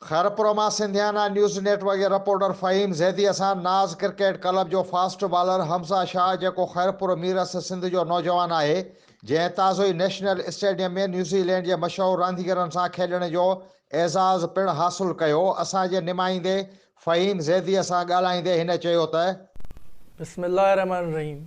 खैरपुरमा सिंधियाना news network के reporter Faheem Zaidi असां नाज़ cricket club जो फास्ट बॉलर हमज़ा शाह जो खैरपुर मीरस सिंध जो नौजवान है जैं ताज़ो ही नेशनल स्टेडियम में न्यूज़ीलैंड के मशहूर रांदीगरनि सां खेलण जो एज़ाज़ पिण हासिल कयो। असांजे नुमाइंदे फ़हीम ज़ैदी सां ॻाल्हाईंदे हिन चयो त बिस्मिल्लाहिर्रहमानिर्रहीम।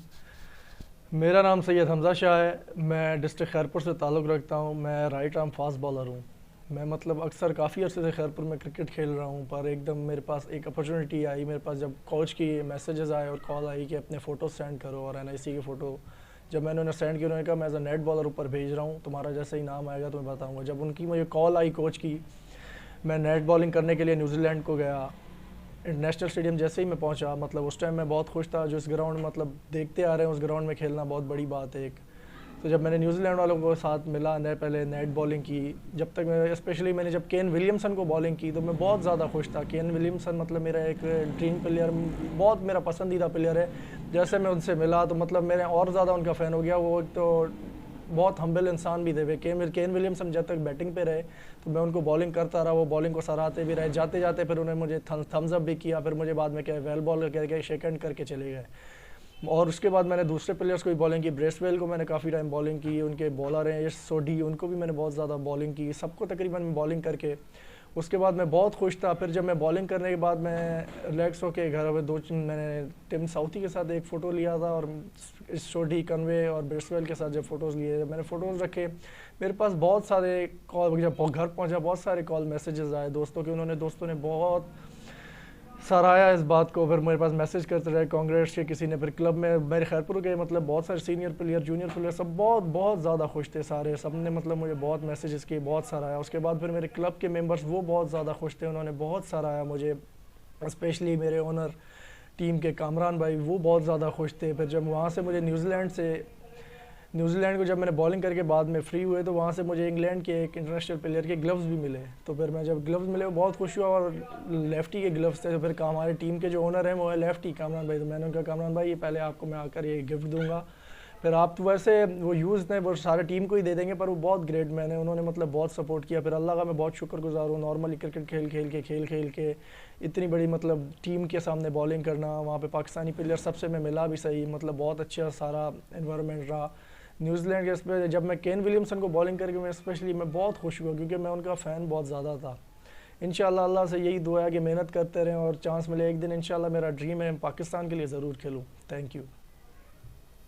मेरा नाम सैयद हमज़ा शाह है। मैं डिस्ट्रिक्ट खैरपुर से ताल्लुक़ रखता हूँ। मैं राइट आर्म फास्ट बॉलर हूँ। मैं अक्सर काफ़ी अर्से से खैरपुर में क्रिकेट खेल रहा हूँ, पर एकदम मेरे पास एक अपॉर्चुनिटी आई। मेरे पास जब कोच की मैसेजेस आए और कॉल आई कि अपने फ़ोटो सेंड करो और NIC की फ़ोटो, जब मैंने उन्हें सेंड किया उन्होंने कहा मैं एज अ नेट बॉलर ऊपर भेज रहा हूँ, तुम्हारा जैसे ही नाम आएगा तो मैं बताऊँगा। जब उनकी मुझे कॉल आई कोच की, मैं नेट बॉलिंग करने के लिए न्यूजीलैंड को गया। इंटरनेशनल स्टेडियम जैसे ही मैं पहुंचा, उस टाइम मैं बहुत खुश था। जो इस ग्राउंड देखते आ रहे हैं उस ग्राउंड में खेलना बहुत बड़ी बात है एक। तो जब मैंने न्यूजीलैंड वालों को साथ मिला, पहले नेट बॉलिंग की, जब तक मैं स्पेशली मैंने जब केन विलियमसन को बॉलिंग की तो मैं बहुत ज़्यादा खुश था। केन विलियमसन मेरा एक ड्रीम प्लेयर, बहुत मेरा पसंदीदा प्लेयर है। जैसे मैं उनसे मिला तो मैंने और ज़्यादा उनका फ़ैन हो गया। वो तो बहुत हम्बल इंसान भी थे। केन विलियमसन जब तक बैटिंग पे रहे तो मैं उनको बॉलिंग करता रहा, वो बॉलिंग को सराहते भी रहे। जाते जाते फिर उन्होंने मुझे थम्स अप भी किया, फिर मुझे बाद में क्या वेल बॉल कह के शेक हैंड करके चले गए। और उसके बाद मैंने दूसरे प्लेयर्स को भी बॉलिंग की। ब्रेसवेल को मैंने काफ़ी टाइम बॉलिंग की, उनके बॉलर हैं यश सोडी, उनको भी मैंने बहुत ज़्यादा बॉलिंग की, सबको तकरीबन बॉलिंग करके उसके बाद मैं बहुत खुश था। फिर जब मैं बॉलिंग करने के बाद मैं रिलैक्स होकर घर में मैंने टिम साउथी के साथ एक फ़ोटो लिया था और सोडी, कन्वे और ब्रेसवेल के साथ जब फ़ोटोज़ लिए, जब मैंने फ़ोटोज़ रखे, मेरे पास बहुत सारे कॉल, जब घर पहुंचा बहुत सारे कॉल मैसेजेस आए दोस्तों के। दोस्तों ने बहुत सराहा इस बात को। फिर मेरे पास मैसेज करते रहे कांग्रेस के, किसी ने फिर क्लब में मेरे खैरपुर के बहुत सारे सीनियर प्लेयर, जूनियर प्लेयर सब बहुत ज़्यादा खुश थे सारे। सब ने मुझे बहुत मैसेजेस किए, बहुत सराहा। उसके बाद फिर मेरे क्लब के मेंबर्स वो बहुत ज़्यादा खुश थे, उन्होंने बहुत सराहा मुझे। स्पेशली मेरे ओनर टीम के कामरान भाई, वो बहुत ज़्यादा खुश थे। फिर जब वहाँ से मुझे न्यूजीलैंड को जब मैंने बॉलिंग करके बाद में फ्री हुए तो वहाँ से मुझे इंग्लैंड के एक इंटरनेशनल प्लेयर के ग्लव्स भी मिले। तो फिर मैं जब ग्लव्स मिले वो बहुत खुश हुआ, और लेफ्टी के ग्लव्स थे। तो फिर हमारे टीम के जो ओनर हैं वो है लेफ्टी कामरान भाई। तो मैंने उनका, कामरान भाई ये पहले आपको मैं आकर ये गिफ्ट दूंगा, फिर आप तो वैसे वो यूज़ नहीं, वो सारे टीम को ही दे देंगे, पर वो बहुत ग्रेट मैन है, उन्होंने बहुत सपोर्ट किया। फिर अल्लाह का मैं बहुत शुक्रगुजार हूँ। नॉर्मली क्रिकेट खेल के इतनी बड़ी टीम के सामने बॉलिंग करना, वहाँ पे पाकिस्तानी प्लेयर सबसे मैं मिला भी सही, बहुत अच्छा सारा इन्वायरमेंट रहा न्यूजीलैंड के। इस पर जब मैं केन विलियमसन को बॉलिंग करके मैं बहुत खुश हुआ, क्योंकि मैं उनका फ़ैन बहुत ज़्यादा था। इंशाल्लाह अल्लाह से यही दुआ है कि मेहनत करते रहें और चांस मिले एक दिन। इंशाल्लाह मेरा ड्रीम है पाकिस्तान के लिए ज़रूर खेलूँ। Thank you.